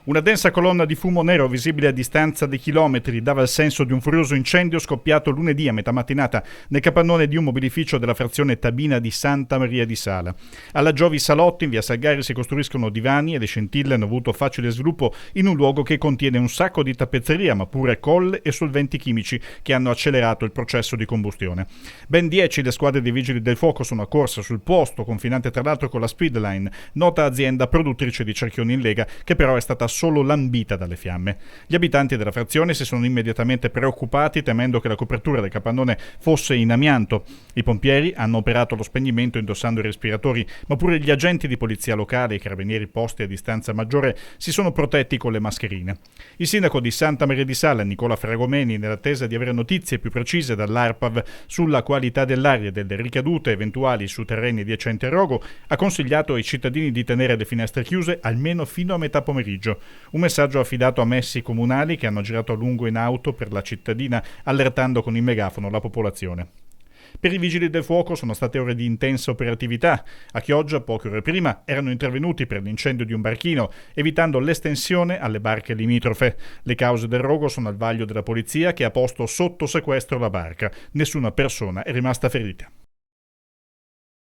Una densa colonna di fumo nero visibile a distanza di chilometri dava il senso di un furioso incendio scoppiato lunedì a metà mattinata nel capannone di un mobilificio della frazione Tabina di Santa Maria di Sala. Alla Giovi Salotto in via Salgari si costruiscono divani e le scintille hanno avuto facile sviluppo in un luogo che contiene un sacco di tappezzeria ma pure colle e solventi chimici che hanno accelerato il processo di combustione. Ben 10 le squadre dei vigili del fuoco sono a corsa sul posto, confinante tra l'altro con la Speedline, nota azienda produttrice di cerchioni in lega che però è stata solo lambita dalle fiamme. Gli abitanti della frazione si sono immediatamente preoccupati temendo che la copertura del capannone fosse in amianto. I pompieri hanno operato lo spegnimento indossando i respiratori, ma pure gli agenti di polizia locale e i carabinieri posti a distanza maggiore si sono protetti con le mascherine. Il sindaco di Santa Maria di Sala, Nicola Fragomeni, nell'attesa di avere notizie più precise dall'ARPAV sulla qualità dell'aria e delle ricadute eventuali su terreni adiacenti a Rogo, ha consigliato ai cittadini di tenere le finestre chiuse almeno fino a metà pomeriggio. Un messaggio affidato a messi comunali che hanno girato a lungo in auto per la cittadina, allertando con il megafono la popolazione. Per i vigili del fuoco sono state ore di intensa operatività. A Chioggia, poche ore prima, erano intervenuti per l'incendio di un barchino, evitando l'estensione alle barche limitrofe. Le cause del rogo sono al vaglio della polizia che ha posto sotto sequestro la barca. Nessuna persona è rimasta ferita.